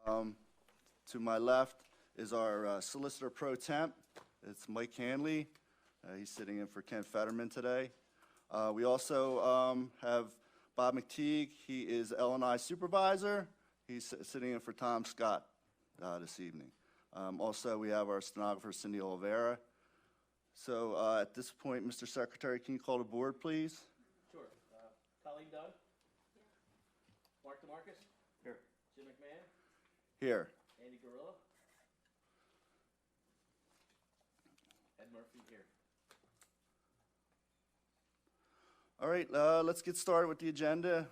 To my left is our Solicitor Pro Temp. It's Mike Hanley. He's sitting in for Ken Fetterman today. We also have Bob McTeague. He is L&I Supervisor. He's sitting in for Tom Scott this evening. Also, we have our stenographer, Cindy Oliveira. So at this point, Mr. Secretary, can you call the board, please? Sure. Colleen Dunn? Mark DeMarcus? Here. Jim McMahon? Here. Andy Gorilla? Ed Murphy here. All right, let's get started with the agenda.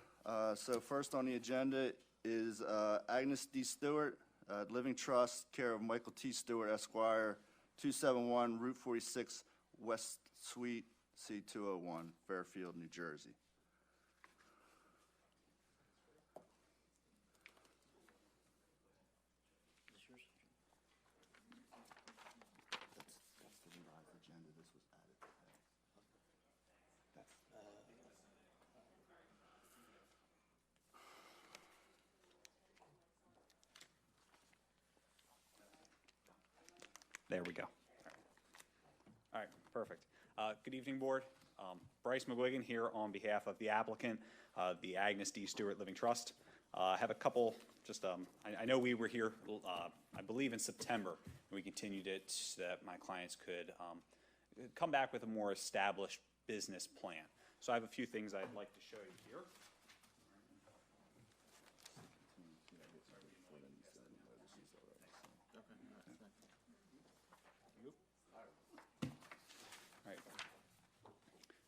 So first on the agenda is Agnes D. Stewart, Living Trust, care of Michael T. Stewart, Esquire, 271 Route 46 West Suite, C201, Fairfield, New Jersey. That's the revised agenda. This was added today. There we go. All right, perfect. Good evening, Board. Bryce McGuigan here on behalf of the applicant, the Agnes D. Stewart Living Trust. I have a couple, I know we were here, I believe in September, and we continued it so that my clients could come back with a more established business plan. So I have a few things I'd like to show you here.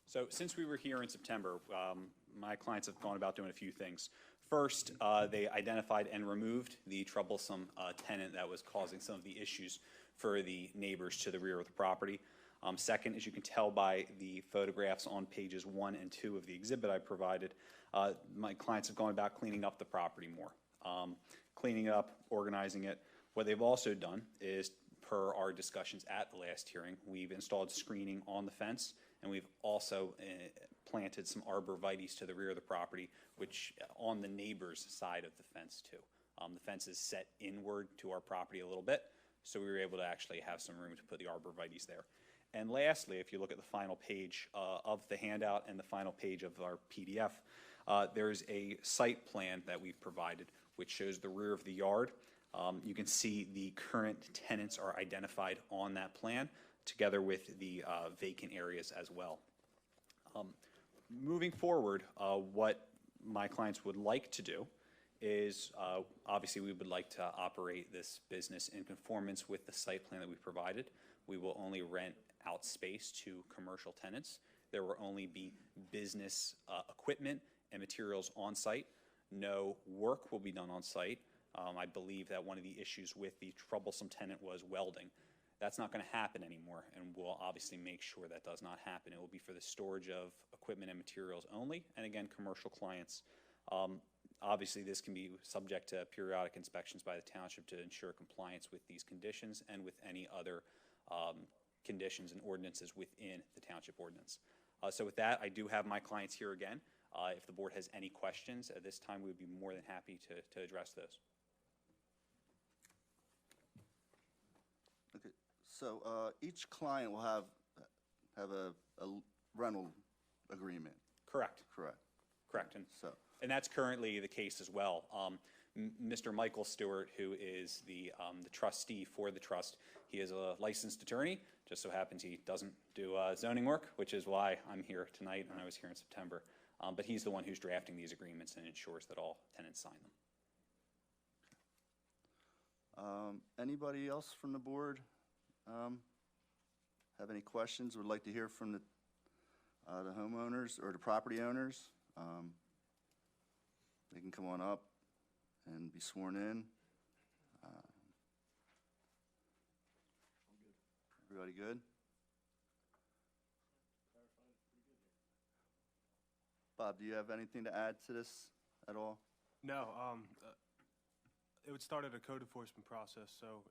So since we were here in September, my clients have gone about doing a few things. First, they identified and removed the troublesome tenant that was causing some of the issues for the neighbors to the rear of the property. Second, as you can tell by the photographs on pages 1 and 2 of the exhibit I provided, my clients have gone about cleaning up the property more. Cleaning it up, organizing it. What they've also done is, per our discussions at the last hearing, we've installed screening on the fence, and we've also planted some arborvitaes to the rear of the property, which on the neighbor's side of the fence too. The fence is set inward to our property a little bit, so we were able to actually have some room to put the arborvitaes there. And lastly, if you look at the final page of the handout and the final page of our PDF, there's a site plan that we've provided which shows the rear of the yard. You can see the current tenants are identified on that plan, together with the vacant areas as well. Moving forward, what my clients would like to do is, obviously we would like to operate this business in conformance with the site plan that we provided. We will only rent out space to commercial tenants. There will only be business equipment and materials on site. No work will be done on site. I believe that one of the issues with the troublesome tenant was welding. That's not going to happen anymore, and we'll obviously make sure that does not happen. It will be for the storage of equipment and materials only, and again, commercial clients. Obviously, this can be subject to periodic inspections by the township to ensure compliance with these conditions and with any other conditions and ordinances within the township ordinance. So with that, I do have my clients here again. If the board has any questions at this time, we would be more than happy to address those. Okay, so each client will have a rental agreement. Correct. Correct. Correct. And that's currently the case as well. Mr. Michael Stewart, who is the trustee for the trust, he is a licensed attorney. Just so happens he doesn't do zoning work, which is why I'm here tonight and I was here in September. But he's the one who's drafting these agreements and ensures that all tenants sign them. Anybody else from the board have any questions? Would like to hear from the homeowners or the property owners? They can come on up and be sworn in. Everybody good? Bob, do you have anything to add to this at all? No. It would start at a code enforcement process, so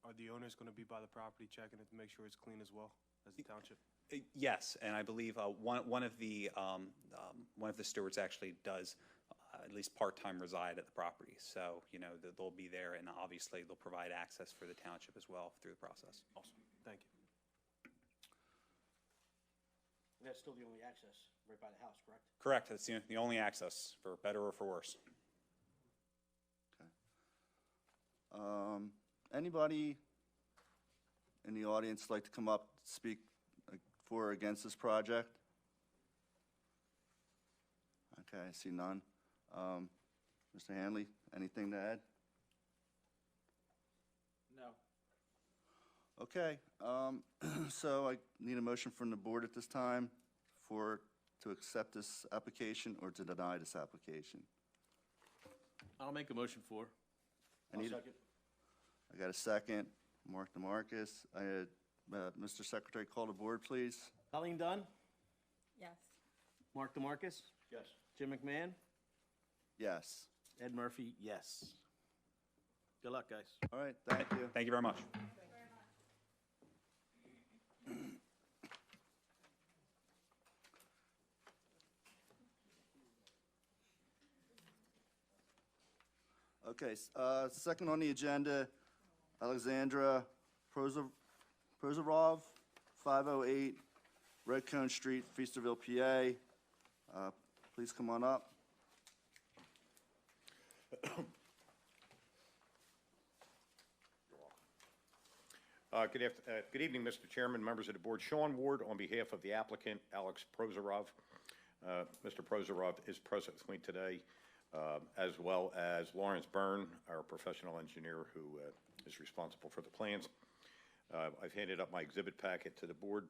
are the owners going to be by the property checking it to make sure it's clean as well as the township? Yes, and I believe one of the Stewarts actually does at least part-time reside at the property. So, they'll be there, and obviously they'll provide access for the township as well through the process. Awesome, thank you. And that's still the only access right by the house, correct? Correct, that's the only access, for better or for worse. Anybody in the audience like to come up, speak for or against this project? Okay, I see none. Mr. Hanley, anything to add? No. Okay, so I need a motion from the board at this time to accept this application or to deny this application. I'll make a motion for. I need, I got a second. Mark DeMarcus. Mr. Secretary, call the board, please. Colleen Dunn, Yes. Mark DeMarcus, Yes. Jim McMahon, Yes. Ed Murphy, yes. Good luck, guys. All right, thank you. Thank you very much. Okay, second on the agenda, Alexandra Prozorov, 508 Red Cone Street, Feasterville, PA. Please come on up. Good evening, Mr. Chairman, members of the board. Sean Ward on behalf of the applicant, Alex Prozorov. Mr. Prozorov is present with me today, as well as Lawrence Byrne, our professional engineer who is responsible for the plans. I've handed up my exhibit packet to the board.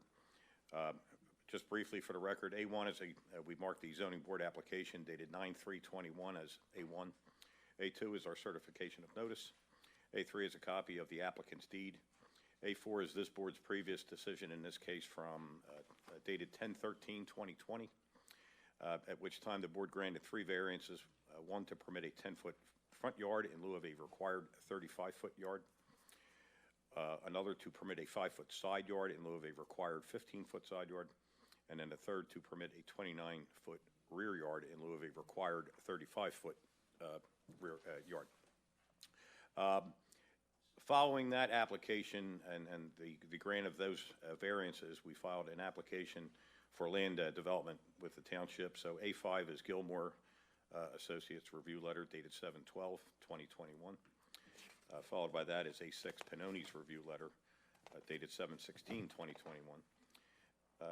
Just briefly for the record, A1 is we marked the zoning board application dated 9/3/21 as A1. A2 is our certification of notice. A3 is a copy of the applicant's deed. A4 is this board's previous decision, in this case from dated 10/13/2020, at which time the board granted 3 variances, one to permit a 10-foot front yard in lieu of a required 35-foot yard, another to permit a 5-foot side yard in lieu of a required 15-foot side yard, and then the third to permit a 29-foot rear yard in lieu of a required 35-foot rear yard. Following that application and the grant of those variances, we filed an application for land development with the township. So A5 is Gilmore Associates review letter dated 7/12/2021. Followed by that is A6 Pannoni's review letter dated 7/16/2021.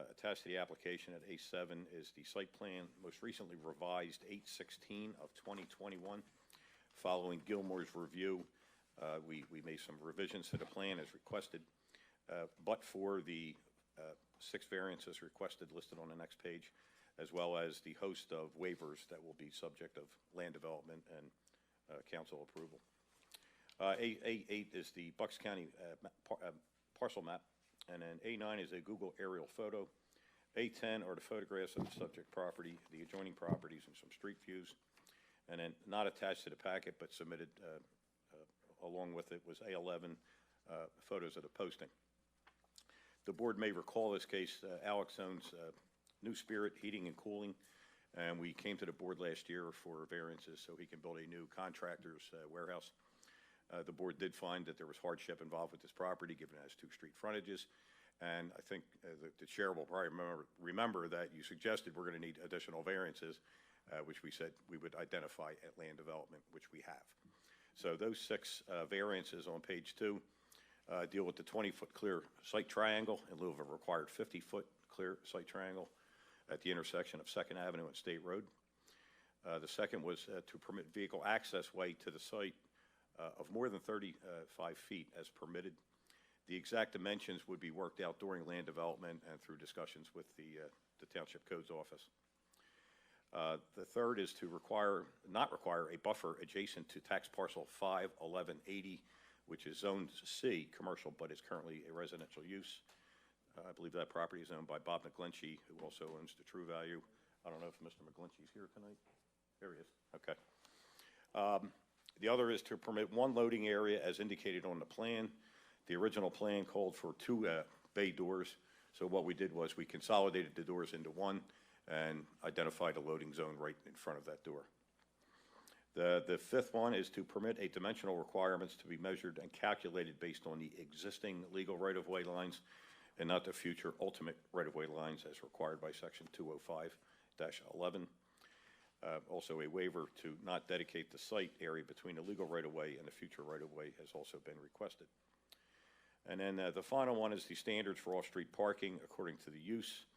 Attached to the application at A7 is the site plan, most recently revised 8/16/2021. Following Gilmore's review, we made some revisions to the plan as requested, but for the 6 variances requested listed on the next page, as well as the host of waivers that will be subject of land development and council approval. A8 is the Bucks County parcel map, and then A9 is a Google aerial photo. A10 are the photographs of the subject property, the adjoining properties, and some street views. And then not attached to the packet but submitted along with it was A11 photos of the posting. The board may recall this case. Alex owns New Spirit Heating and Cooling, and we came to the board last year for variances so he can build a new contractor's warehouse. The board did find that there was hardship involved with this property, given it has 2 street frontages, and I think the chair will probably remember that you suggested we're going to need additional variances, which we said we would identify at land development, which we have. So those 6 variances on page 2 deal with the 20-foot clear site triangle in lieu of a required 50-foot clear site triangle at the intersection of 2nd Avenue and State Road. The second was to permit vehicle access way to the site of more than 35 feet as permitted. The exact dimensions would be worked out during land development and through discussions with the Township Codes Office. The third is to not require a buffer adjacent to tax parcel 51180, which is Zone C, commercial, but is currently a residential use. I believe that property is owned by Bob McGlinchey, who also owns the True Value. I don't know if Mr. McGlinchey's here tonight. There he is. Okay. The other is to permit 1 loading area as indicated on the plan. The original plan called for 2 bay doors. So what we did was we consolidated the doors into 1 and identified a loading zone right in front of that door. The fifth one is to permit a dimensional requirements to be measured and calculated based on the existing legal right-of-way lines and not the future ultimate right-of-way lines as required by Section 205-11. Also, a waiver to not dedicate the site area between the legal right-of-way and the future right-of-way has also been requested. And then the final one is the standards for off-street parking according to the use.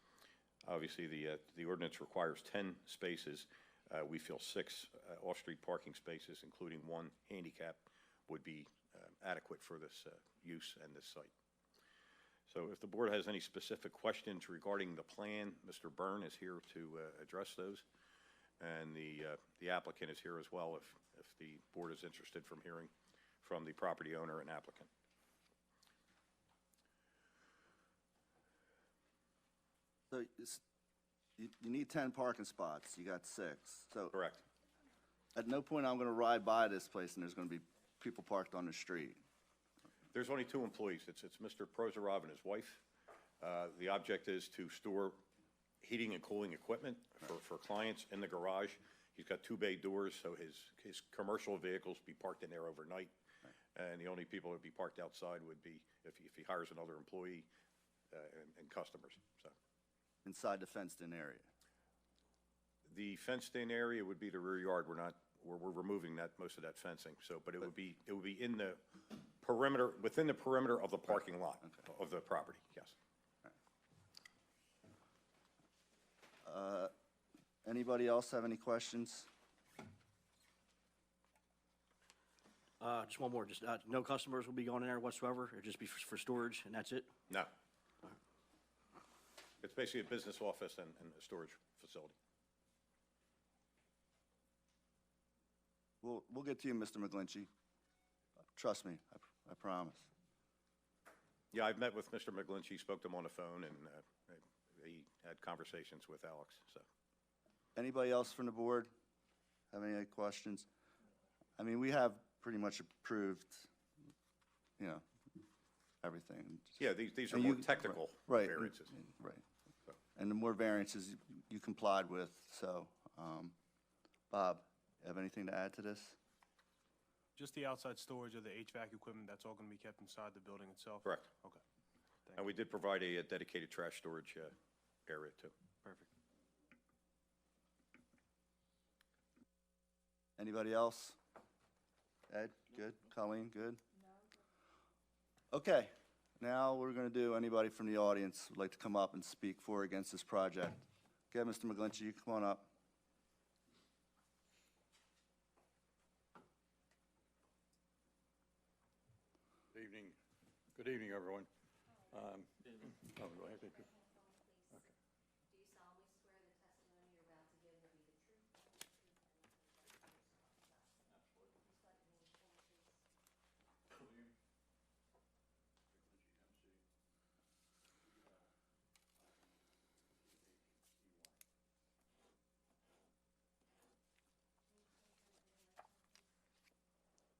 Obviously, the ordinance requires 10 spaces. We feel 6 off-street parking spaces, including 1 handicap, would be adequate for this use and this site. So if the board has any specific questions regarding the plan, Mr. Byrne is here to address those. And the applicant is here as well if the board is interested from hearing from the property owner and applicant. So you need 10 parking spots, you got 6. So Correct. at no point I'm going to ride by this place and there's going to be people parked on the street. There's only 2 employees. It's Mr. Prozorov and his wife. The object is to store heating and cooling equipment for clients in the garage. He's got 2 bay doors, so his commercial vehicles be parked in there overnight. And the only people that would be parked outside would be if he hires another employee and customers, so. Inside the fenced-in area. The fenced-in area would be the rear yard. We're removing most of that fencing, so, but it would be in the perimeter, within the perimeter of the parking lot of the property, yes. Anybody else have any questions? Just one more, just, no customers will be going in there whatsoever, it'll just be for storage, and that's it? No. It's basically a business office and a storage facility. We'll get to you, Mr. McGlinchey. Trust me, I promise. Yeah, I've met with Mr. McGlinchey, spoke to him on the phone, and he had conversations with Alex, so. Anybody else from the board have any questions? I mean, we have pretty much approved, everything. Yeah, these are And more you- technical Right, variances. Right. And the more variances you complied with, so, Bob, you have anything to add to this? Just the outside storage of the HVAC equipment, that's all going to be kept inside the building itself? Correct. Okay, And we did provide a dedicated trash storage area, too. perfect. Anybody else? Ed, good? Colleen, good? No. Okay, now we're going to do, anybody from the audience would like to come up and speak for or against this project? Okay, Mr. McGlinchey, you come on up. Good evening, everyone. Oh, go ahead. Do you solemnly swear the testimony you're about to give will be the truth,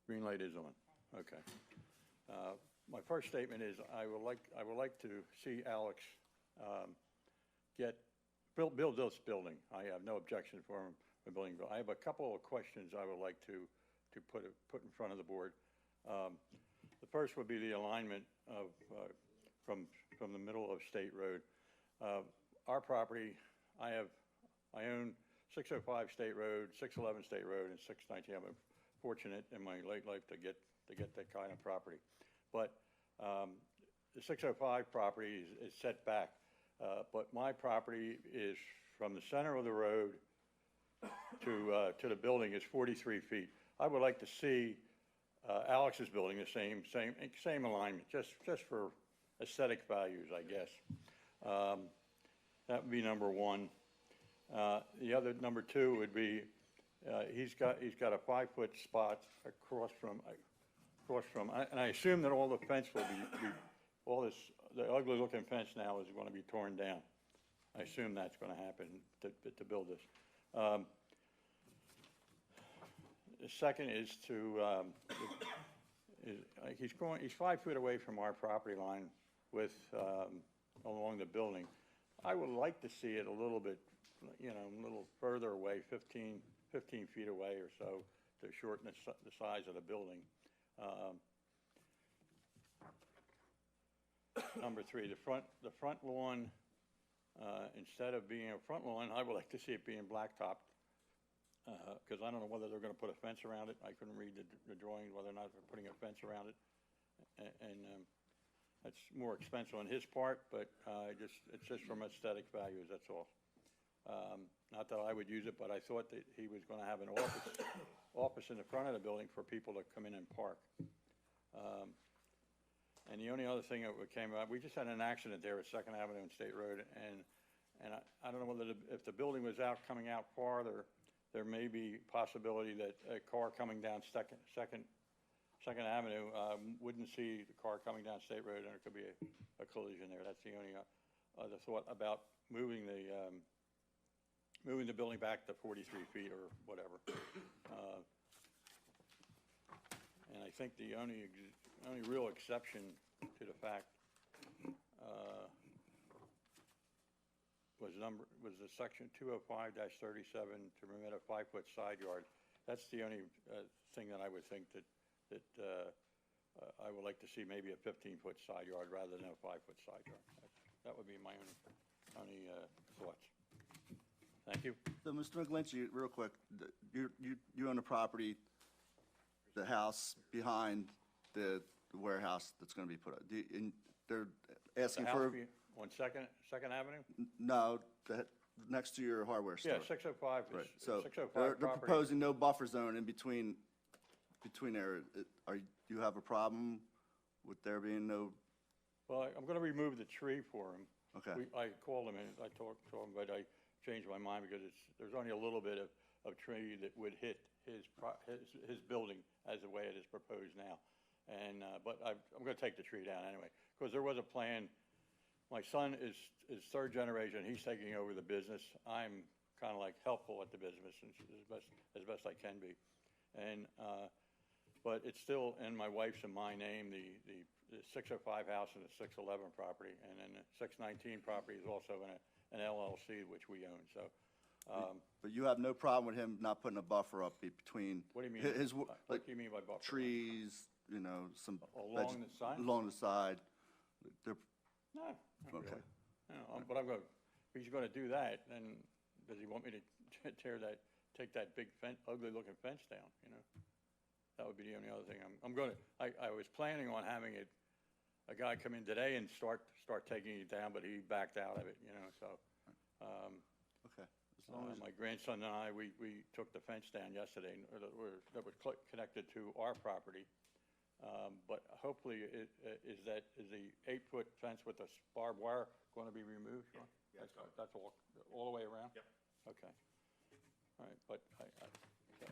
Green light is on. Okay. My first statement is I would like to see Alex build this building. I have no objection for him building. I have a couple of questions I would like to put in front of the board. The first would be the alignment of from the middle of State Road. Our property, I own 605 State Road, 611 State Road, and 619. I'm fortunate in my late life to get that kind of property. But the 605 property is set back, but my property is from the center of the road to the building is 43 feet. I would like to see Alex's building the same alignment, just for aesthetic values, I guess. That would be number one. The other number two would be he's got a 5-foot spot across from, and I assume that all the fence will be the ugly looking fence now is going to be torn down. I assume that's going to happen to build this. The second is he's 5 feet away from our property line with along the building. I would like to see it a little bit, a little further away, 15 feet away or so, to shorten the size of the building. Number three, the front lawn, instead of being a front lawn, I would like to see it being blacktopped, because I don't know whether they're going to put a fence around it. I couldn't read the drawing, whether or not they're putting a fence around it. And that's more expensive on his part, but it's just from aesthetic values, that's all. Not that I would use it, but I thought that he was going to have an office in the front of the building for people to come in and park. And the only other thing that came up, we just had an accident there at Second Avenue and State Road, and I don't know whether, if the building was coming out farther, there may be possibility that a car coming down Second Avenue wouldn't see the car coming down State Road, and there could be a collision there. That's the only other thought about moving the building back to 43 feet or whatever. And I think the only real exception to the fact was the section 205-37 to permit a 5-foot side yard. That's the only thing that I would think that I would like to see, maybe a 15-foot side yard rather than a 5-foot side yard. That would be my only thoughts. Thank you. So, Mr. McGlinchey, real quick, you own the property, the house behind the warehouse that's going to be put up. And they're asking The for, house on Second Avenue? no, next to your hardware store. Yeah, 605 Right, is, so 605 they're property. proposing no buffer zone in between there. You have a problem with there being no, Well, I'm going to remove the tree for him. okay, I called him and I talked to him, but I changed my mind because there's only a little bit of tree that would hit his building as the way it is proposed now. And, but I'm going to take the tree down anyway, because there was a plan. My son is third generation. He's taking over the business. I'm kind of like helpful at the business as best I can be. And, but it's still in my wife's and my name, the 605 house and the 611 property. And then the 619 property is also in an LLC, which we own, so. but you have no problem with him not putting a buffer up between What do you mean? like What do you mean by buffer? trees, some. Along the side? Along the side. They're, No, not okay. really. No, but I'm going, if he's going to do that, then does he want me to take that big ugly looking fence down, you know? That would be the only other thing. I was planning on having a guy come in today and start taking it down, but he backed out of it, you know, so. Okay. As long as, My grandson and I, we took the fence down yesterday that was connected to our property. But hopefully, is the 8-foot fence with the barbed wire going to be removed? Sean? Yeah, That's all the way around? Yep. Okay. All right, but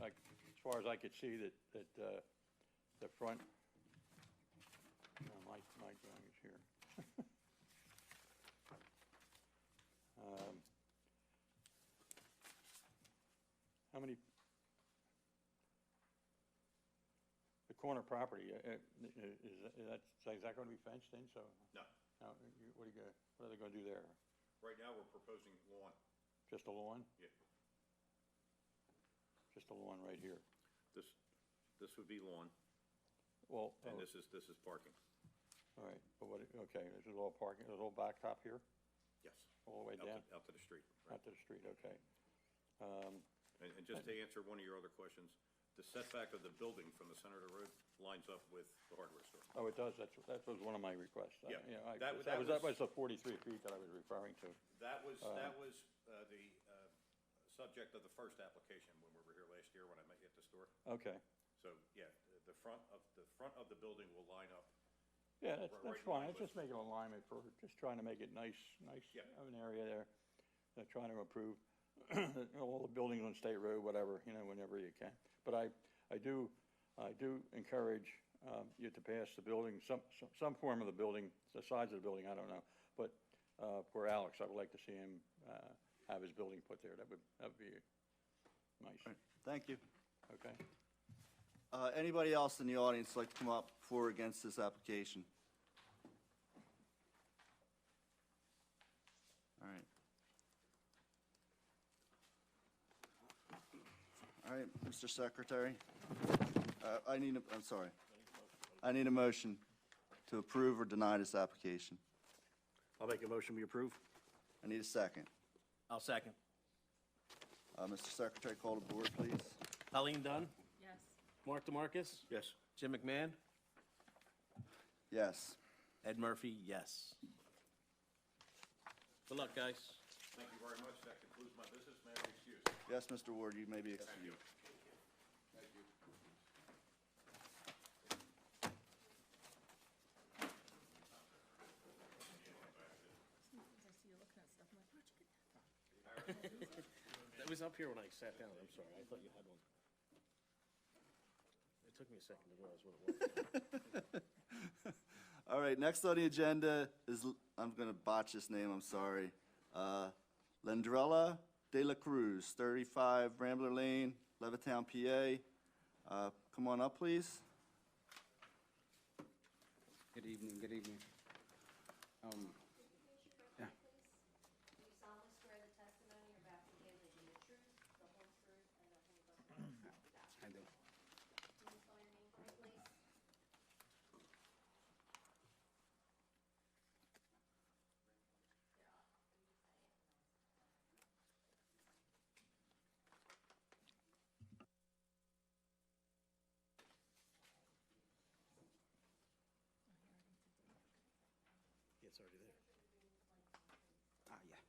as far as I could see that the front, my drawing is here. How many? The corner property, is that going to be fenced in, so? No. Now, what are they going to do there? Right now, we're proposing lawn. Just a lawn? Yeah. Just a lawn right here? This would be lawn, Well, and this is parking. all right, but okay, this is all parking, there's all blacktop here, Yes. all the way down? Out to the street. Right. Out to the street, okay. And just to answer one of your other questions, the setback of the building from the center of the road lines up with the hardware store. Oh, it does, that was one of my requests. Yeah, That was the 43 feet that I was referring to. That was the subject of the first application when we were here last year, when I met you at the store. Okay, So, yeah, the front of the building will line up. yeah, Right that's in fine, line it's just making alignment for, just trying to make it nice Yeah. of an area there. Trying to improve all the buildings on State Road, whatever, you know, whenever you can. But I do encourage you to pass the building, some form of the building, the size of the building, I don't know. But for Alex, I would like to see him have his building put there. That would be nice. Right. Thank you. Okay. Anybody else in the audience like to come up for or against this application? All right. All All right, Mr. Secretary. I'm sorry. I need a motion to approve or deny this application. I'll make a motion, we approve. I need a second. I'll second. Mr. Secretary, call the board, please. Colleen Dunn, Yes. Mark DeMarcus, Yes. Jim McMahon, Yes. Ed Murphy, yes. Good luck, guys. Thank you very much. That concludes my business. May I be excused? Yes, Mr. Ward, you may be excused. Thank you. That was up here when I sat down, I'm sorry, I thought you had one. It took me a second to realize what it was. All right, next on the agenda is, I'm going to botch this name, I'm sorry. Lendrella de la Cruz, 35 Rambler Lane, Levittown, PA. Come on up, please. Good evening, good evening. Yeah. Do you solemnly swear the testimony you're about to give will be the truth, the whole truth, and nothing but the truth? I do. Can you spell your name for me, please? It's already there. Yeah.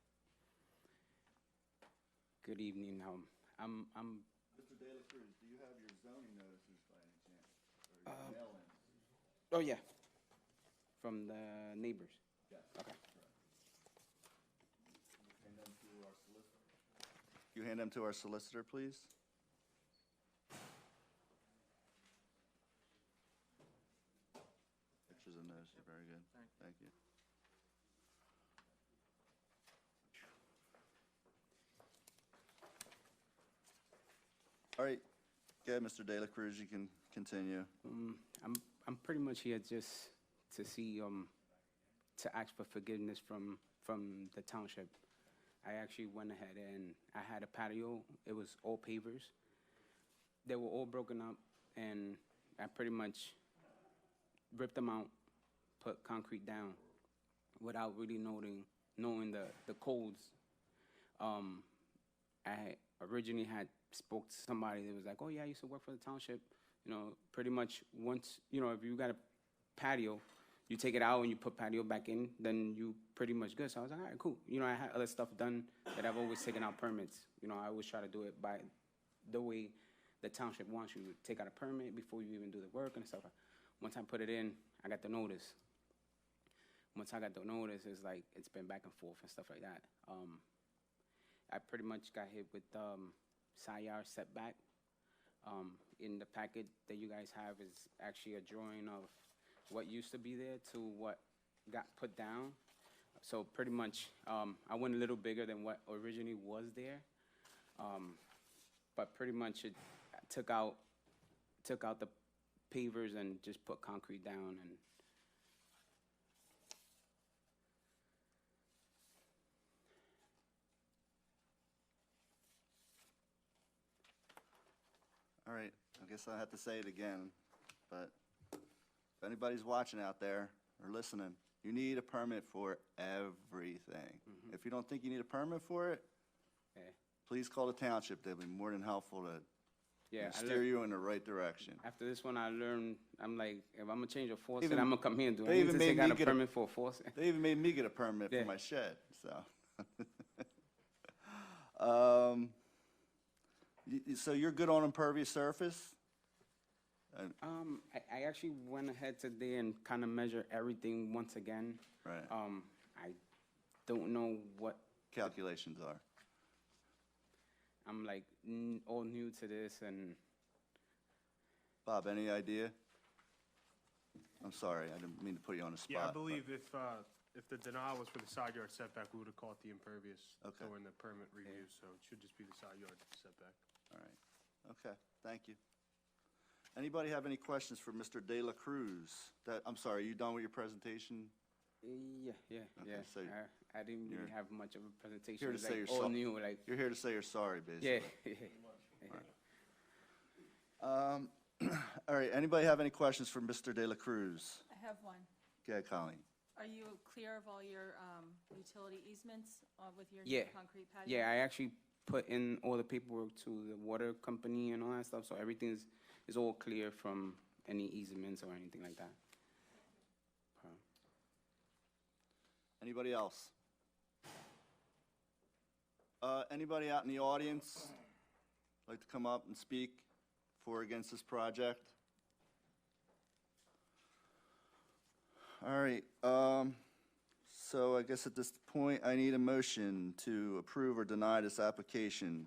Good evening. I'm Mr. de la Cruz, do you have your zoning notices by any chance? Or your mail-ins? oh yeah. From the neighbors. Yes. Okay. Hand them to our solicitor. You hand them to our solicitor, please? Pictures and notices, very good. Thank you. All right, go ahead, Mr. De La Cruz, you can continue. I'm pretty much here just to see to ask for forgiveness from the township. I actually went ahead and I had a patio. It was all pavers. They were all broken up, and I pretty much ripped them out, put concrete down, without really knowing the codes. I originally had spoke to somebody that was like, "Oh yeah, I used to work for the township." You know, pretty much once, you know, if you got a patio, you take it out and you put patio back in, then you pretty much good. So I was like, all right, cool. You know, I had other stuff done that I've always taken out permits. You know, I always try to do it by the way the township wants you to take out a permit before you even do the work and stuff. Once I put it in, I got the notice. Once I got the notice, it's like, it's been back and forth and stuff like that. I pretty much got hit with side yard setback. In the packet that you guys have is actually a drawing of what used to be there to what got put down. So pretty much, I went a little bigger than what originally was there. But pretty much it took out the pavers and just put concrete down. And All right, I guess I have to say it again, but if anybody's watching out there or listening, you need a permit for everything. If you don't think you need a permit for it, yeah, please call the township. They'll be more than helpful to yeah, I steer you in the right direction. after this one, I learned, I'm like, if I'm gonna change a faucet, Even- I'm gonna come here and do it. they I need even to made take me out a get a- permit for a faucet. They even made me get a permit Yeah. for my shed, so. So you're good on impervious surface? I actually went ahead today and kind of measured everything once again. Right. I don't know what, Calculations are. I'm like all new to this, and Bob, any idea? I'm sorry, I didn't mean to put you on the spot. Yeah, I but- believe if the denial was for the side yard setback, we would have called the impervious Okay. during the permit review, so it should just be the side yard setback. All right, okay, thank you. Anybody have any questions for Mr. De La Cruz? I'm sorry, are you done with your presentation? yeah. Okay, so I didn't really you're have much of a presentation. here to It's say like you're all so- new, like You're here to say you're sorry, basically. yeah. All right, anybody have any questions for Mr. De La Cruz? I have one. Go ahead, Colleen. Are you clear of all your utility easements with your Yeah. new concrete patio? Yeah, I actually put in all the paperwork to the water company and all that stuff, so everything is all clear from any easements or anything like that. Anybody else? Anybody out in the audience like to come up and speak for or against this project? All right, so I guess at this point, I need a motion to approve or deny this application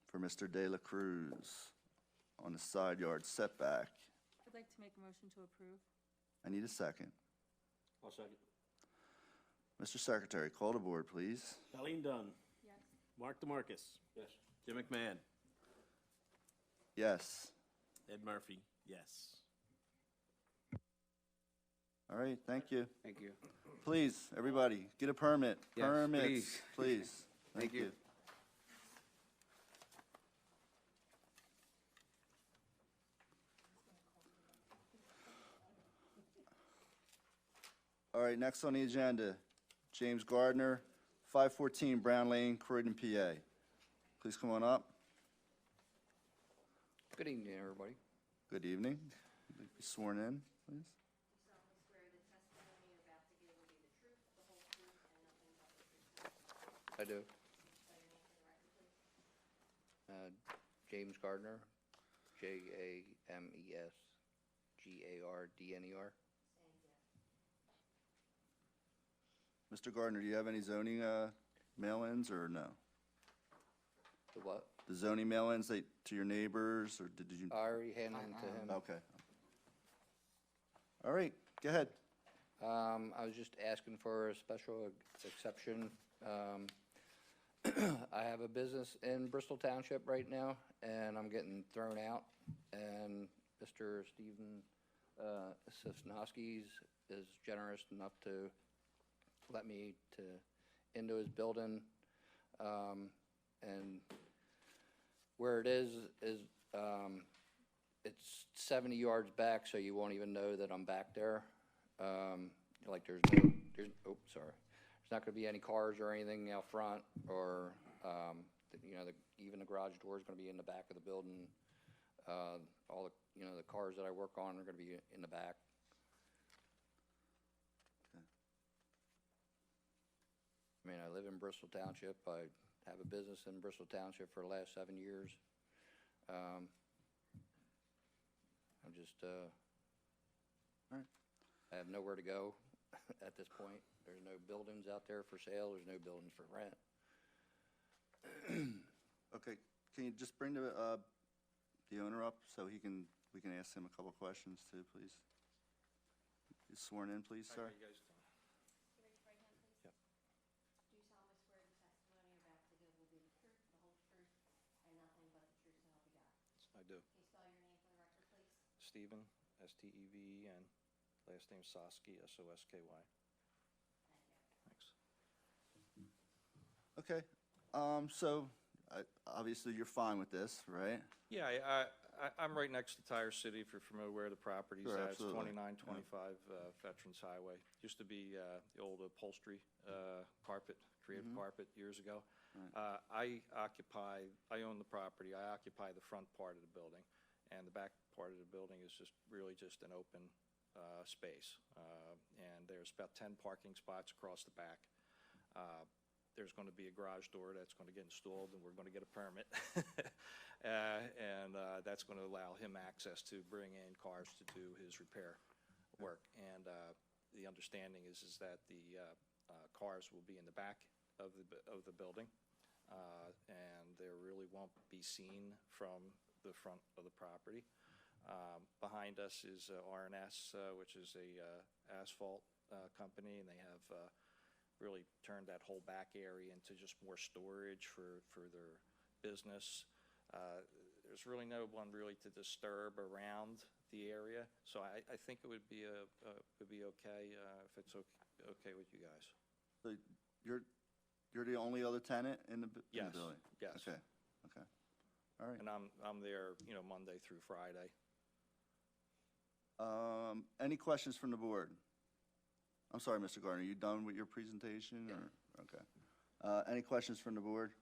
for Mr. De La Cruz on the side yard setback. I'd like to make a motion to approve. I need a second. I'll second. Mr. Secretary, call the board, please. Colleen Dunn. Yes. Mark DeMarcus. Yes. Jim McMahon. Yes. Ed Murphy. Yes. All right, thank you. Thank you. Please, everybody, get a permit. Yes, Permits, please. please. Thank Thank you. you. All right, next on the agenda, James Gardner, 514 Brown Lane, Croydon, PA. Please come on up. Good evening, everybody. Good evening. Be sworn in, please. You solemnly swear the testimony you're about to give will be the truth, the whole truth, and nothing but the truth. I do. Spell your name for the record, please. James Gardner, JamesGardner. Mr. Gardner, do you have any zoning mail-ins or no? The what? The zoning mail-ins to your neighbors, or did you? I already handed them to him. Okay. All right, go ahead. I was just asking for a special exception. I have a business in Bristol Township right now, and I'm getting thrown out. And Mr. Stephen Sosnowski's is generous enough to let me into his building. And where it is it's 70 yards back, so you won't even know that I'm back there. Like there's not going to be any cars or anything out front, or even the garage door is going to be in the back of the building. All the the cars that I work on are going to be in the back. I mean, I live in Bristol Township. I have a business in Bristol Township for the last 7 years. I'm just, All right. I have nowhere to go at this point. There's no buildings out there for sale. There's no buildings for rent. Okay, can you just bring the owner up so we can ask him a couple questions too, please? You sworn in, please, sir? Can you raise your right hand, please? Yep. Do you solemnly swear the testimony you're about to give will be the truth, the whole truth, and nothing but the truth, so help you God? I do. Can you spell your name for the record, please? Stephen, Steven, last name Sosky, Sosky. Thank you. Thanks. Okay, so obviously you're fine with this, right? Yeah, I'm right next to Tire City, if you're familiar where the property's Sure, at. It's absolutely. 2925 Veterans Highway. Used to be the old upholstery carpet, creative carpet years ago. I own the property. I occupy the front part of the building, and the back part of the building is really just an open space. And there's about 10 parking spots across the back. There's going to be a garage door that's going to get installed, and we're going to get a permit. And that's going to allow him access to bring in cars to do his repair work. And the understanding is that the cars will be in the back of the building, and they really won't be seen from the front of the property. Behind us is R&S, which is a asphalt company, and they have really turned that whole back area into just more storage for their business. There's really no one really to disturb around the area, so I think it would be okay if it's okay with you guys. So you're the only other tenant in the Yes, building? yes. Okay. All right. And I'm there, you know, Monday through Friday. Any questions from the board? I'm sorry, Mr. Gardner, you done with your presentation, or, okay. Any questions from the board?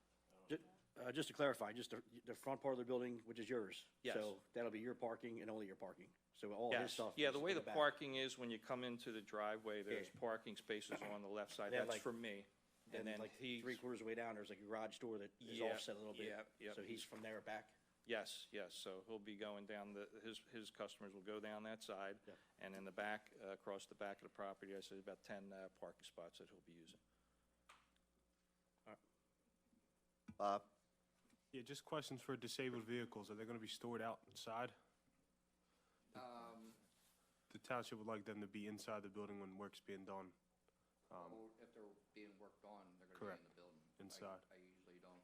Just to clarify, just the front part of the building, which is yours? Yes. So that'll be your parking and only your parking? So all his Yes, stuff? yeah, is the way in the back. parking is, when you come into the driveway, there's Yeah. parking spaces on the left side, They have that's like- for me. And then like he's, three-quarters of the way down, there's like a garage door that is Yeah, offset a little bit. yeah, So he's from there back? yes, so he'll be going down his customers will go down that side. Yep. And in the back, across the back of the property, I said about 10 parking spots that he'll be using. Bob? Yeah, just questions for disabled vehicles. Are they going to be stored outside? The township would like them to be inside the building when work's being done. If they're being worked on, they're gonna Correct. be in the building. Inside. I usually don't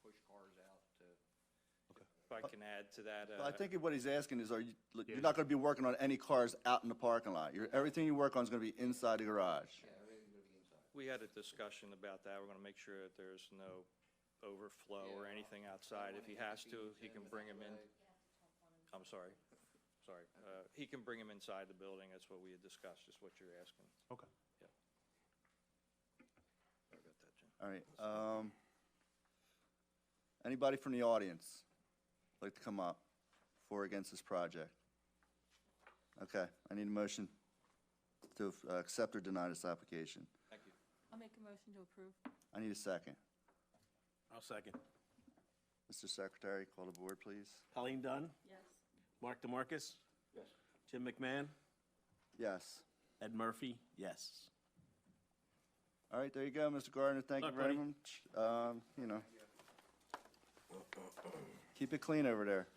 push cars out to. If I can add to that. I think what he's asking is, you're Yeah. not gonna be working on any cars out in the parking lot? Everything you work on is gonna be inside the garage? Yeah, everything's gonna be inside. We had a discussion about that. We're going to make sure that there's no overflow or Yeah. anything outside. If he has to, he can bring him in. Way. I'm sorry. He can bring him inside the building. That's what we had discussed, is what you're asking. Okay. Yep. Sorry about that, Jim. All right, anybody from the audience like to come up for or against this project? Okay, I need a motion to accept or deny this application. Thank you. I'll make a motion to approve. I need a second. I'll second. Mr. Secretary, call the board, please. Colleen Dunn, Yes. Mark DeMarcus. Yes. Jim McMahon, Yes. Ed Murphy, yes. All right, there you go, Mr. Gardner, thank you Luck, very buddy. much. Keep it clean over there.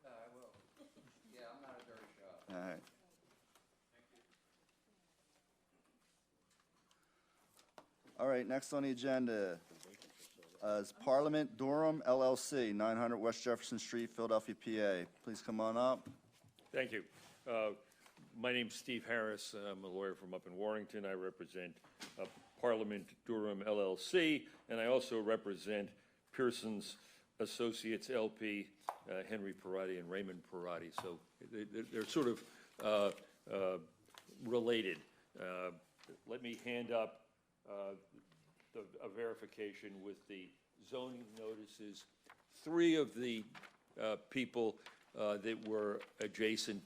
I will. Yeah, I'm not a dirty shop. All right. All right, next on the agenda is Parliament Durham LLC, 900 West Jefferson Street, Philadelphia, PA. Please come on up. Thank you. My name's Steve Harris. I'm a lawyer from up in Warrington. I represent Parliament Durham LLC, and I also represent Pearson's Associates LP, Henry Perotti and Raymond Perotti. So they're sort of related. Let me hand up a verification with the zoning notices. 3 of the people that were adjacent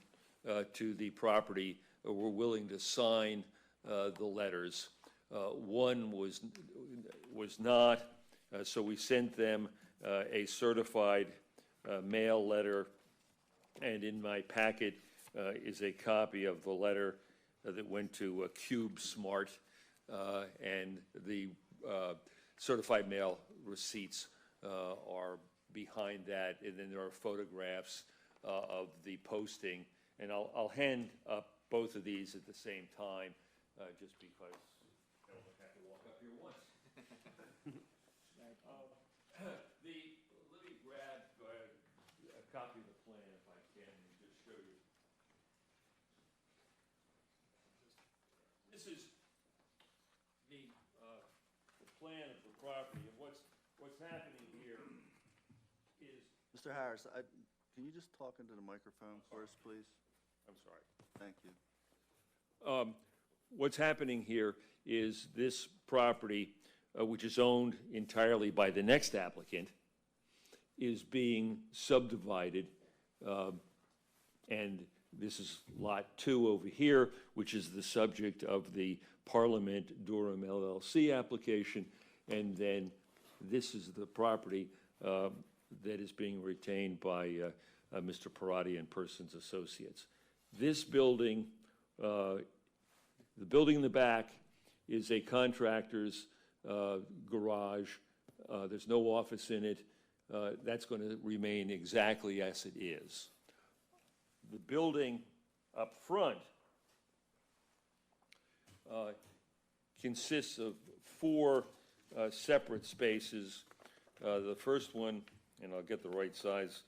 to the property were willing to sign the letters. One was not, so we sent them a certified mail letter, and in my packet is a copy of the letter that went to Cube Smart, and the certified mail receipts are behind that, and then there are photographs of the posting. And I'll hand up both of these at the same time, just because I don't have to walk up here once. Let me grab a copy of the plan if I can, and just show you. This is the plan of the property, and what's happening here is, Mr. Harris, can you just talk into the microphone for us, please? I'm sorry. Thank you. What's happening here is this property, which is owned entirely by the next applicant, is being subdivided, and this is Lot 2 over here, which is the subject of the Parliament Durham LLC application, and then this is the property that is being retained by Mr. Perotti and Persons Associates. This building, the building in the back is a contractor's garage. There's no office in it. That's going to remain exactly as it is. The building up front consists of 4 separate spaces. The first one, and I'll get the right size,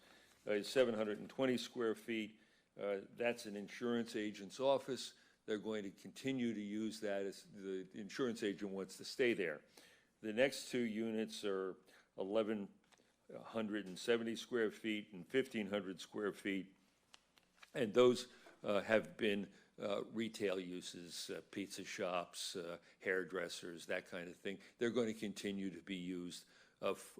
is 720 square feet. That's an insurance agent's office. They're going to continue to use that as the insurance agent wants to stay there. The next 2 units are 1,170 square feet and 1,500 square feet. And those have been retail uses, pizza shops, hairdressers, that kind of thing. They're going to continue to be used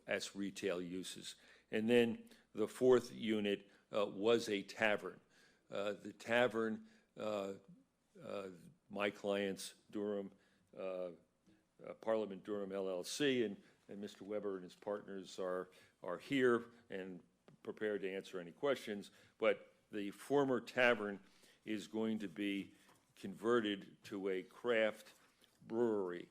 as retail uses. And then the fourth unit was a tavern. The tavern, my clients, Durham, Parliament Durham LLC, and Mr. Weber and his partners are here and prepared to answer any questions. But the former tavern is going to be converted to a craft brewery.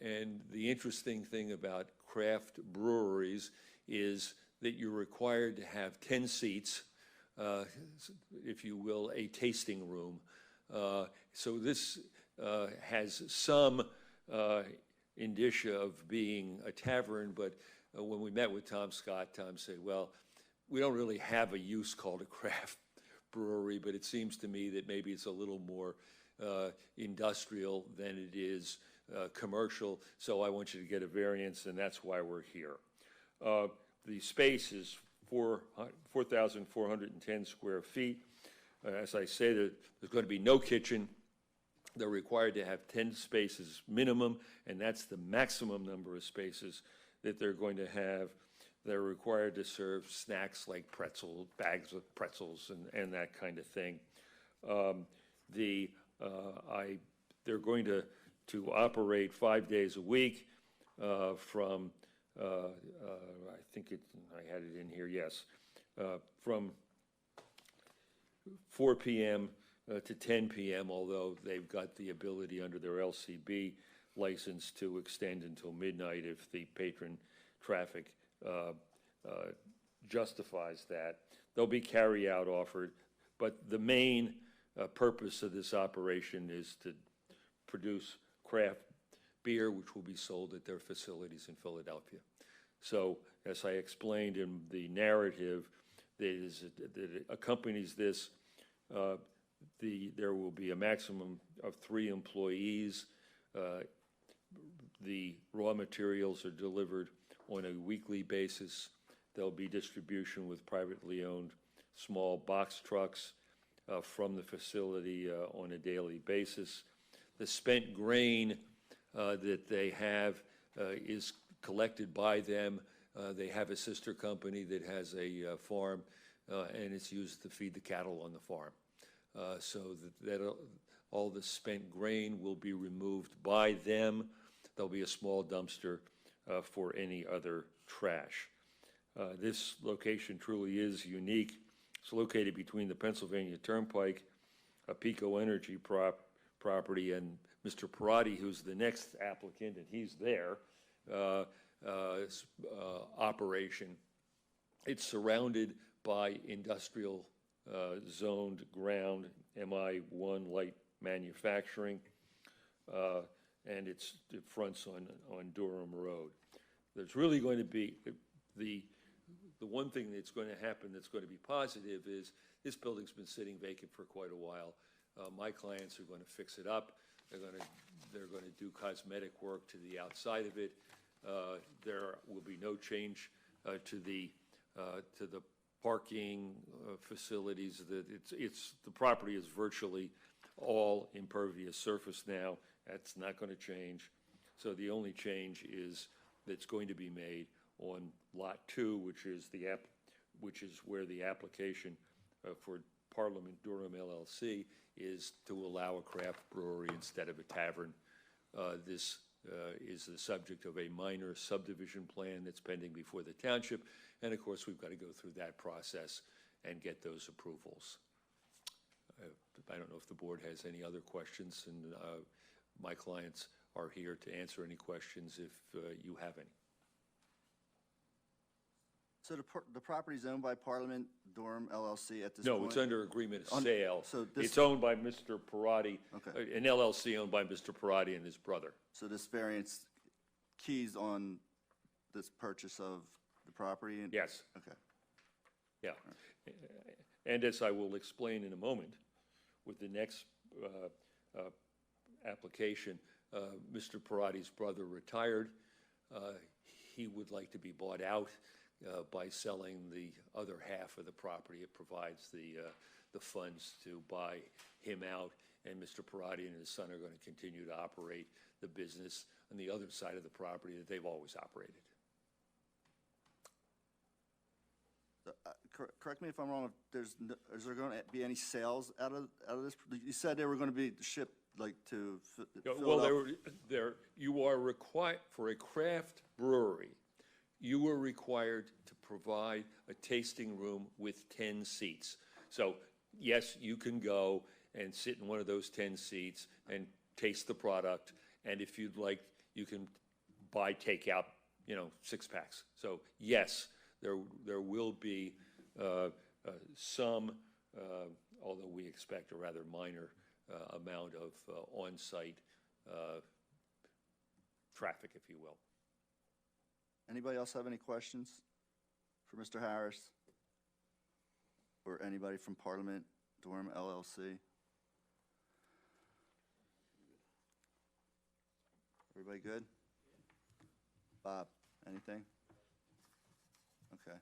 And the interesting thing about craft breweries is that you're required to have 10 seats, if you will, a tasting room. So this has some indicia of being a tavern, but when we met with Tom Scott, Tom said, well, we don't really have a use called a craft brewery, but it seems to me that maybe it's a little more industrial than it is commercial, so I want you to get a variance, and that's why we're here. The space is 4,410 square feet. As I say, there's going to be no kitchen. They're required to have 10 spaces minimum, and that's the maximum number of spaces that they're going to have. They're required to serve snacks like bags of pretzels and that kind of thing. They're going to operate 5 days a week from, I think I had it in here, yes, from 4 p.m. To 10 p.m., although they've got the ability under their LCB license to extend until midnight if the patron traffic justifies that. There'll be carry-out offered, but the main purpose of this operation is to produce craft beer, which will be sold at their facilities in Philadelphia. So, as I explained in the narrative that accompanies this, there will be a maximum of 3 employees. The raw materials are delivered on a weekly basis. There'll be distribution with privately owned small box trucks from the facility on a daily basis. The spent grain that they have is collected by them. They have a sister company that has a farm, and it's used to feed the cattle on the farm. So that all the spent grain will be removed by them. There'll be a small dumpster for any other trash. This location truly is unique. It's located between the Pennsylvania Turnpike, a Pico Energy property, and Mr. Parati, who's the next applicant, and he's there, operation. It's surrounded by industrial zoned ground, MI1 light manufacturing, and it fronts on Durham Road. There's really going to be, the one thing that's going to happen that's going to be positive is this building's been sitting vacant for quite a while. My clients are going to fix it up. They're going to do cosmetic work to the outside of it. There will be no change to the parking facilities. The property is virtually all impervious surface now. That's not going to change. So the only change is that's going to be made on Lot 2, which is where the application for Parliament Durham LLC is to allow a craft brewery instead of a tavern. This is the subject of a minor subdivision plan that's pending before the township, and of course we've got to go through that process and get those approvals. I don't know if the board has any other questions, and my clients are here to answer any questions if you have any. So the property is owned by Parliament Durham LLC at this point? No, it's under agreement of sale. So it's owned by Mr. Parati, Okay. an LLC owned by Mr. Parati and his brother. So this variance keys on this purchase of the property? Yes. Okay. Yeah. And as I will explain in a moment, with the next application, Mr. Parati's brother retired. he would like to be bought out by selling the other half of the property. It provides the funds to buy him out, and Mr. Parati and his son are going to continue to operate the business on the other side of the property that they've always operated. Correct me if I'm wrong, is there going to be any sales out of this? You said they were going to be shipped, like, to Well, Philadelphia. you are required, for a craft brewery, you are required to provide a tasting room with 10 seats. So, yes, you can go and sit in one of those 10 seats and taste the product, and if you'd like, you can buy takeout, 6-packs. So, yes, there will be some, although we expect a rather minor amount of on-site traffic, if you will. Anybody else have any questions for Mr. Harris? Or anybody from Parliament Durham LLC? Everybody good? Bob, anything? Okay.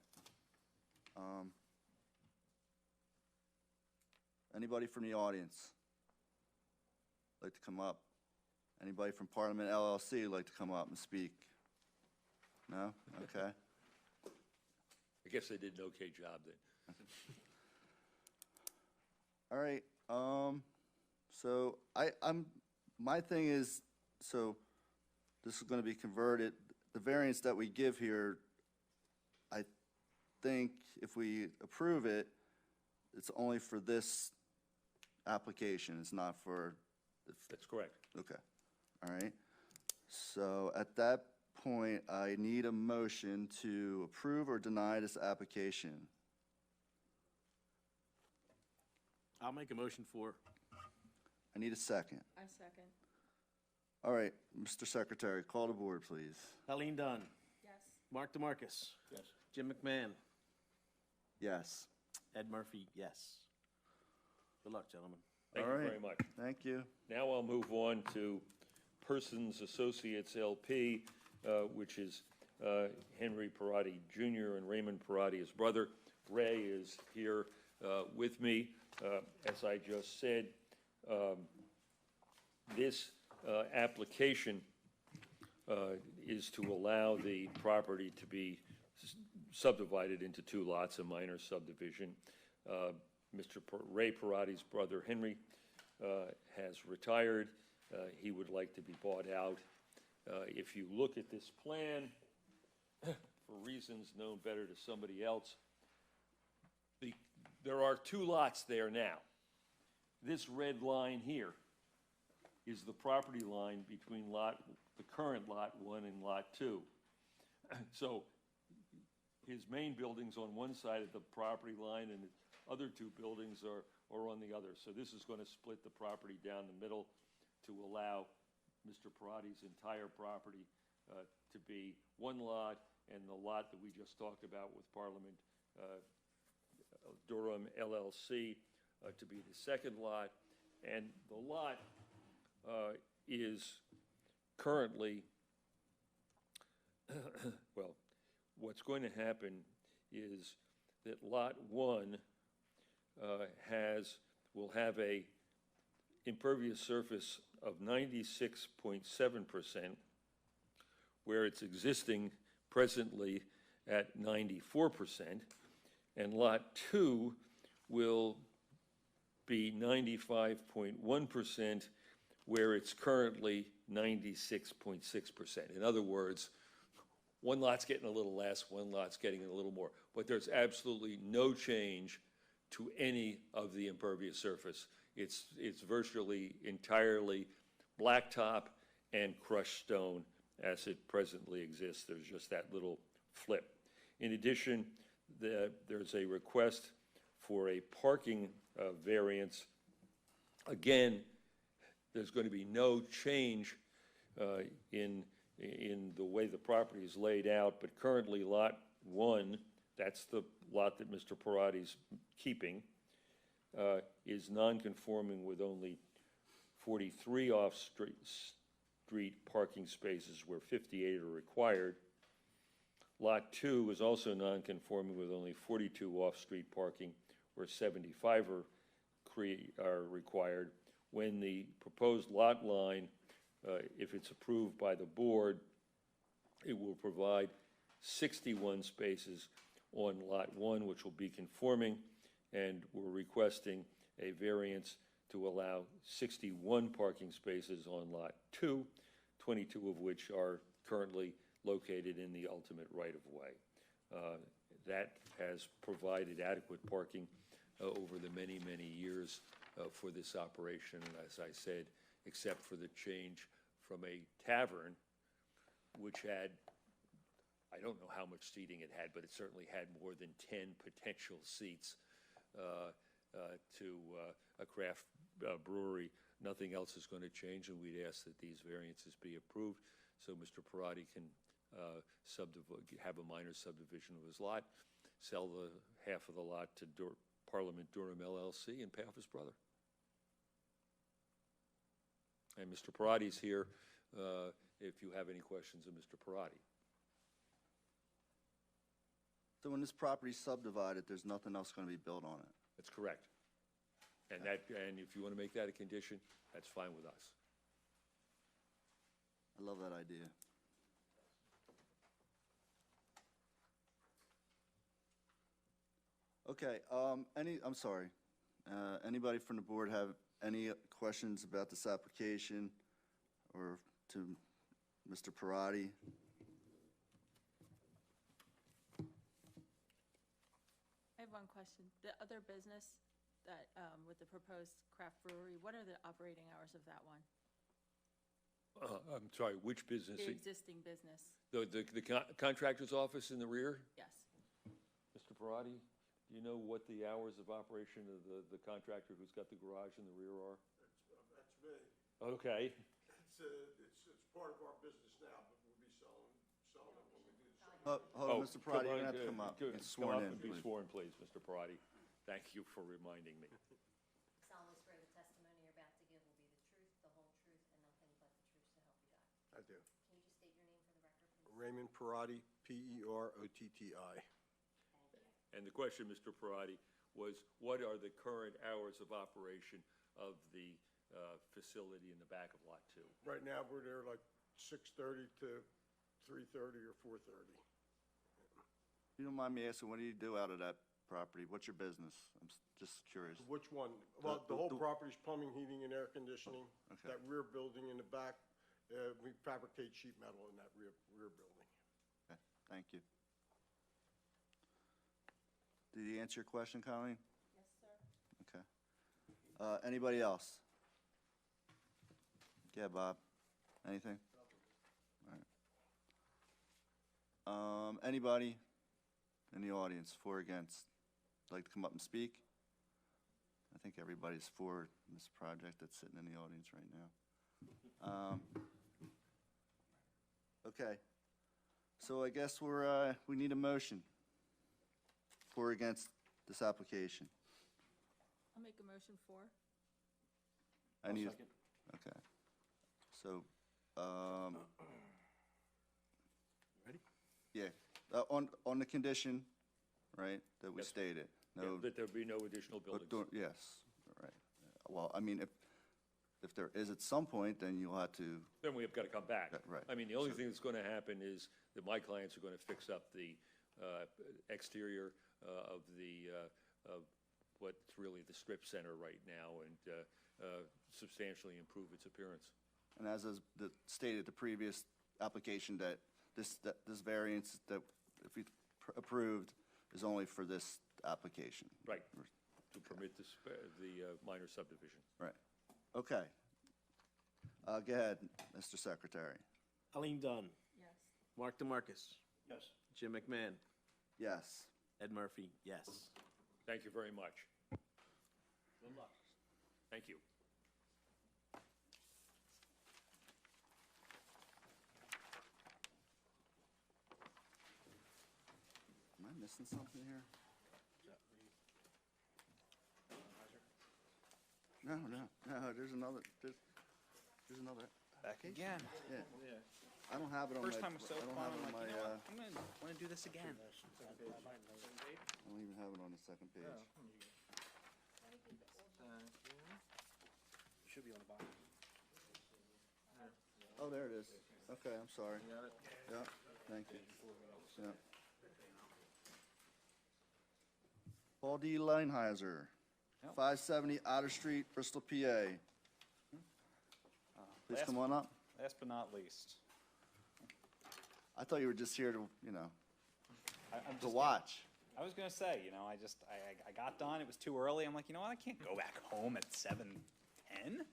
Anybody from the audience like to come up? Anybody from Parliament LLC like to come up and speak? No? Okay. I guess they did an okay job then. All right, so my thing is, so this is gonna be converted. The variance that we give here, I think if we approve it, it's only for this application, it's not for. That's correct. Okay, all right. So at that point, I need a motion to approve or deny this application. I'll make a motion for. I need a second. I second. All right, Mr. Secretary, call the board, please. Helene Dunn. Yes. Mark DeMarcus. Yes. Jim McMahon. Yes. Ed Murphy, yes. Good luck, gentlemen. Thank All you right. very much. Thank you. Now I'll move on to Persons Associates LP, which is Henry Parati Jr. and Raymond Parati, his brother. Ray is here with me. As I just said, this application is to allow the property to be subdivided into 2 lots, a minor subdivision. Mr. Ray Parati's brother Henry has retired. He would like to be bought out. If you look at this plan, for reasons known better to somebody else, there are 2 lots there now. This red line here is the property line between the current Lot 1 and Lot 2. So his main building's on one side of the property line and the other 2 buildings are on the other. So this is going to split the property down the middle to allow Mr. Parati's entire property to be 1 lot, and the lot that we just talked about with Parliament Durham LLC to be the 2nd lot. And the lot is currently, well, what's going to happen is that Lot 1 will have a impervious surface of 96.7%, where it's existing presently at 94%, and Lot 2 will be 95.1%, where it's currently 96.6%. In other words, 1 lot's getting a little less, 1 lot's getting a little more, but there's absolutely no change to any of the impervious surface. It's virtually entirely blacktop and crushed stone as it presently exists. There's just that little flip. In addition, there's a request for a parking variance. Again, there's going to be no change in the way the property is laid out, but currently Lot 1, that's the lot that Mr. Parati's keeping, is non-conforming with only 43 off-street parking spaces where 58 are required. Lot 2 is also non-conforming with only 42 off-street parking, where 75 are required. When the proposed lot line, if it's approved by the board, it will provide 61 spaces on Lot 1, which will be conforming, and we're requesting a variance to allow 61 parking spaces on Lot 2, 22 of which are currently located in the ultimate right-of-way. That has provided adequate parking over the many, many years for this operation, and as I said, except for the change from a tavern, which had, I don't know how much seating it had, but it certainly had more than 10 potential seats, to a craft brewery. Nothing else is going to change, and we'd ask that these variances be approved so Mr. Parati can have a minor subdivision of his lot, sell the half of the lot to Parliament Durham LLC, and pay off his brother. And Mr. Parati's here if you have any questions of Mr. Parati. So when this property's subdivided, there's nothing else going to be built on it? That's correct. And if you want to make that a condition, that's fine with us. I love that idea. Okay, I'm sorry. Anybody from the board have any questions about this application or to Mr. Parati? I have one question. The other business that, with the proposed craft brewery, what are the operating hours of that one? I'm sorry, which business? The existing business? The contractor's office in the rear? Yes. Mr. Parati, do you know what the hours of operation of the contractor who's got the garage in the rear are? That's me. Okay. It's part of our business now, but we'll be selling it when we do the sale. Hold on, Mr. Parati, you're going to have to come up. Get sworn in, Be please. sworn, please, Mr. Parati. Thank you for reminding me. solemnly swear the testimony you're about to give will be the truth, the whole truth, and nothing but the truth, so help you God. I do. Can you just state your name for the record, please? Raymond Parati, P-E-R-O-T-T-I. And the question, Mr. Parati, was what are the current hours of operation of the facility in the back of Lot 2? Right now, we're there like 6:30 to 3:30 or 4:30. You don't mind me asking, what do you do out of that property? What's your business? I'm just curious. Which one? Well, the whole the- property's plumbing, heating, and air conditioning. Okay. That rear building in the back, we fabricate sheet metal in that rear building. Okay, thank you. Did he answer your question, Colleen? Yes, sir. Okay. Anybody else? Yeah, Bob. Anything? All right. Anybody in the audience for or against? Like to come up and speak? I think everybody's for this project that's sitting in the audience right now. Okay. So I guess we need a motion for or against this application. I'll make a motion for. I need. Okay. So, Ready? yeah, on the condition, right, that we Yes. stated. Yeah, No, that there be no additional buildings. yes, all right. Well, I mean, if there is at some point, then you'll have to, Then we've got to come back. Right. I mean, the only thing that's going to happen is that my clients are going to fix up the exterior of what's really the strip center right now and substantially improve its appearance. and as is stated the previous application, that this variance that if we approved is only for this application. Right, to permit the minor subdivision. Right. Okay. Go ahead, Mr. Secretary. Eileen Dunn. Yes. Mark DeMarcus. Yes. Jim McMahon. Yes. Ed Murphy, yes. Thank you very much. Good luck. Thank you. Am I missing something here? No, there's another. Back again? Yeah. I don't have it on my. First time was so I don't fun, have it I'm on like, my, you know what, I'm gonna wanna do this again. I don't even have it on the second page. Should be on the bottom. Oh, there it is. Okay, I'm sorry. You got it? Yeah, thank you. Yeah. Paul D. Leinheiser, Yep. 570 Otter Street, Bristol, PA. Please Last- come on up. Last but not least, I thought you were just here to, you know, I'm to just watch. I was gonna say, you know, I got done, it was too early, I'm like, you know what, I can't go back home at 7:10.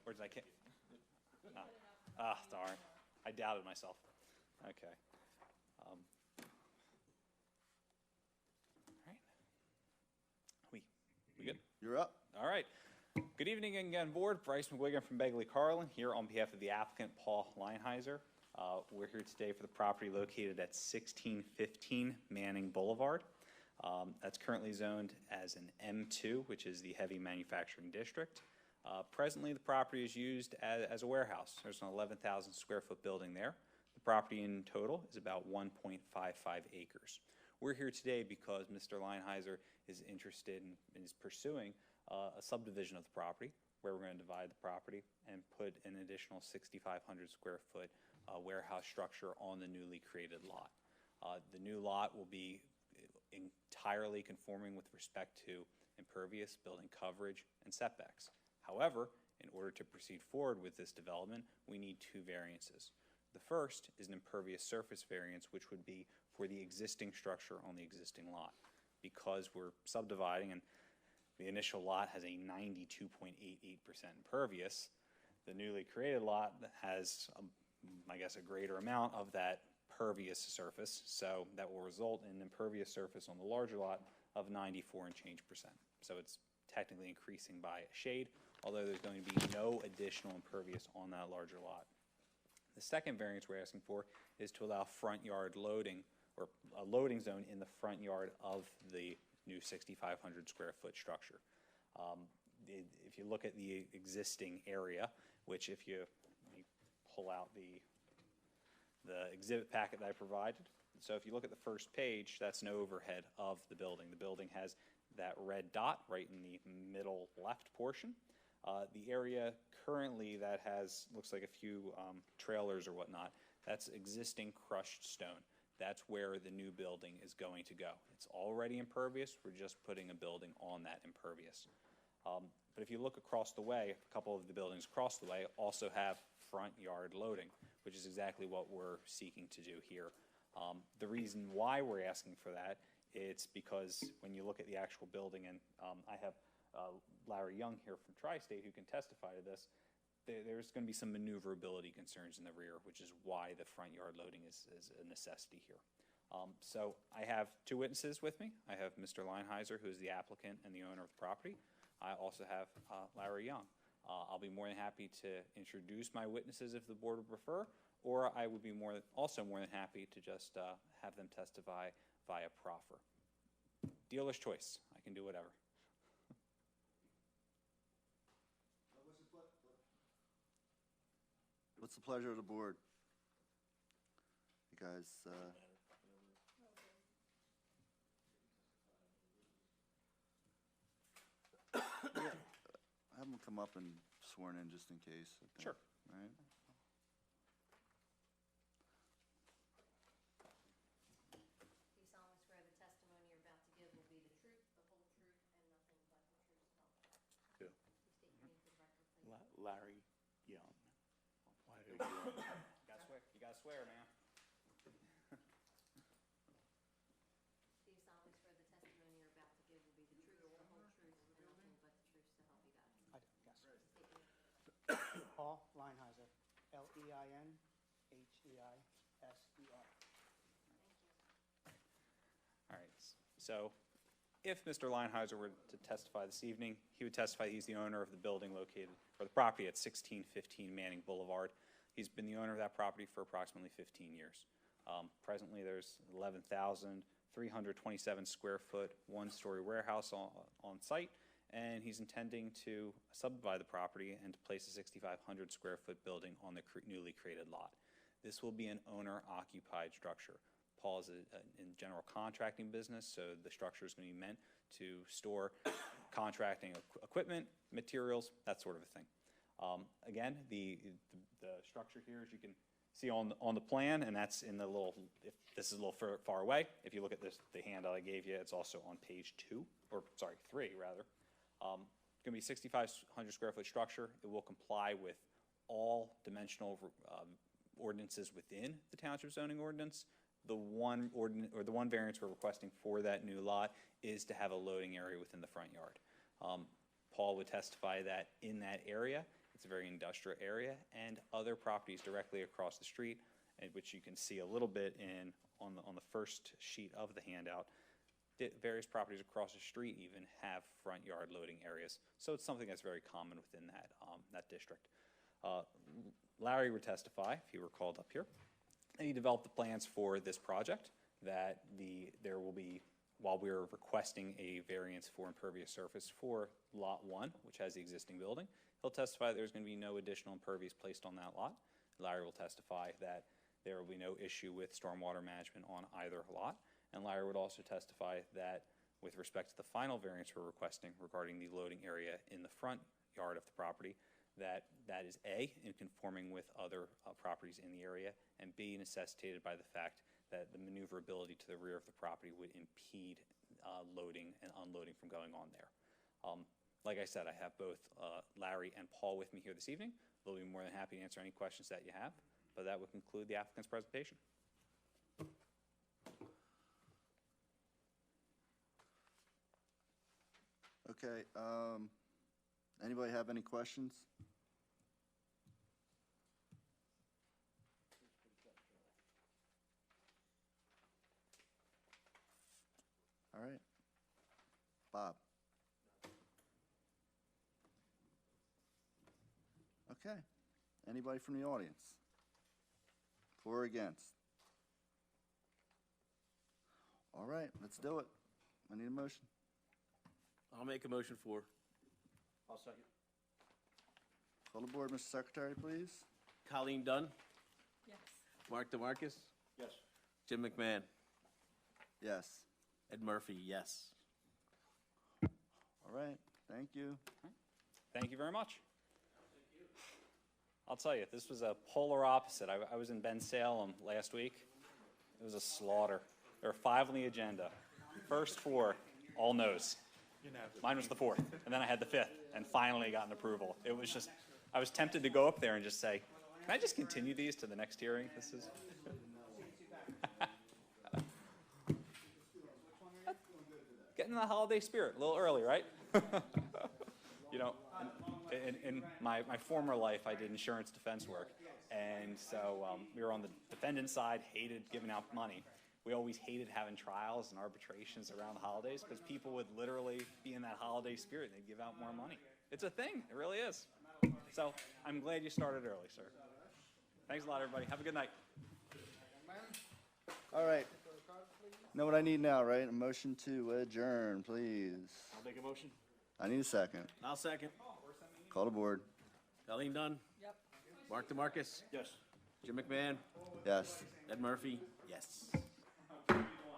Or did I can't? Darn. I doubted myself. Okay. All right. We good? You're up. All right. Good evening again, board. Bryce McGuigan from Begley Carlin here on behalf of the applicant, Paul Leinheiser. We're here today for the property located at 1615 Manning Boulevard. That's currently zoned as an M2, which is the heavy manufacturing district. Presently, the property is used as a warehouse. There's an 11,000 square foot building there. The property in total is about 1.55 acres. We're here today because Mr. Leinheiser is interested in, and is pursuing a subdivision of the property where we're going to divide the property and put an additional 6,500 square foot warehouse structure on the newly created lot. The new lot will be entirely conforming with respect to impervious, building coverage, and setbacks. However, in order to proceed forward with this development, we need two variances. The first is an impervious surface variance, which would be for the existing structure on the existing lot. Because we're subdividing and the initial lot has a 92.88% impervious, the newly created lot has, I guess, a greater amount of that pervious surface, so that will result in an impervious surface on the larger lot of 94 and change percent. So it's technically increasing by a shade, although there's going to be no additional impervious on that larger lot. The second variance we're asking for is to allow front yard loading, or a loading zone in the front yard of the new 6,500 square foot structure. If you look at the existing area, which if you pull out the exhibit packet that I provided, so if you look at the first page, that's an overhead of the building. The building has that red dot right in the middle left portion. The area currently that has, looks like a few trailers or whatnot, that's existing crushed stone. That's where the new building is going to go. It's already impervious, we're just putting a building on that impervious. But if you look across the way, a couple of the buildings across the way also have front yard loading, which is exactly what we're seeking to do here. The reason why we're asking for that, it's because when you look at the actual building, and I have Larry Young here from Tri-State who can testify to this, there's going to be some maneuverability concerns in the rear, which is why the front yard loading is a necessity here. So I have two witnesses with me. I have Mr. Leinheiser, who is the applicant and the owner of the property. I also have Larry Young. I'll be more than happy to introduce my witnesses if the board would prefer, or I would be also more than happy to just have them testify via proffer. Dealer's choice. I can do whatever. What's the pleasure of the board? You guys, have them come up and sworn in just in case. I think, Sure. Right? Do you solemnly swear the testimony you're about to give will be the truth, the whole truth, and nothing but the truth, so help you God? Yeah. Please state your name for the record, please. Larry Young. Why are you You gotta swear, man. Do you solemnly swear the testimony you're about to give will be the truth, the whole truth, and nothing but the truth, so help you God? I do, yes. Please state your name. Paul Leinheiser, Leinheiser. Thank you. All right, so If Mr. Leinheiser were to testify this evening, he would testify he's the owner of the building located, or the property at 1615 Manning Boulevard. He's been the owner of that property for approximately 15 years. Presently, there's 11,327 square foot, one-story warehouse on site, and he's intending to subdivide the property and to place a 6,500 square foot building on the newly created lot. This will be an owner-occupied structure. Paul is in general contracting business, so the structure is going to be meant to store contracting equipment, materials, that sort of a thing. Again, the structure here, as you can see on the plan, and that's in the little, if this is a little far away, if you look at this, the handout I gave you, it's also on page 2, or sorry, 3 rather. It's going to be 6,500 square foot structure. It will comply with all dimensional ordinances within the township zoning ordinance. The one variance we're requesting for that new lot is to have a loading area within the front yard. Paul would testify that in that area, it's a very industrial area, and other properties directly across the street, which you can see a little bit on the first sheet of the handout. Various properties across the street even have front yard loading areas, so it's something that's very common within that district. Larry would testify, if he were called up here, and he developed the plans for this project, that there will be, while we're requesting a variance for impervious surface for Lot 1, which has the existing building, he'll testify that there's going to be no additional impervious placed on that lot. Larry will testify that there will be no issue with stormwater management on either lot. And Larry would also testify that with respect to the final variance we're requesting regarding the loading area in the front yard of the property, that is A, in conforming with other properties in the area, and B, necessitated by the fact that the maneuverability to the rear of the property would impede loading and unloading from going on there. Like I said, I have both Larry and Paul with me here this evening. They'll be more than happy to answer any questions that you have, but that would conclude the applicant's presentation. Okay, anybody have any questions? All right. Bob? Okay. Anybody from the audience? For or against? All right, let's do it. I need a motion. I'll make a motion for. I'll second. Call the board, Mr. Secretary, please. Colleen Dunn, Yes. Mark DeMarcus, Yes. Jim McMahon, Yes. Ed Murphy, yes. All right, thank you. Thank you very much. I'll tell you, this was a polar opposite. I was in Bensalem last week. It was a slaughter. There were 5 on the agenda. First 4, all no's. Mine was the 4th, and then I had the 5th, and finally got an approval. It was just, I was tempted to go up there and just say, can I just continue these to the next hearing? This is... Getting in the holiday spirit, a little early, right? You know, in my former life, I did insurance defense work, and so we were on the defendant side, hated giving out money. We always hated having trials and arbitrations around the holidays because people would literally be in that holiday spirit and they'd give out more money. It's a thing, it really is. So I'm glad you started early, sir. Thanks a lot, everybody. Have a good night. All right. Know what I need now, right? A motion to adjourn, please. I'll make a motion. I need a second. I'll second. Call the board. Colleen Dunn, Yep. Mark DeMarcus, Yes. Jim McMahon, Yes. Ed Murphy, yes.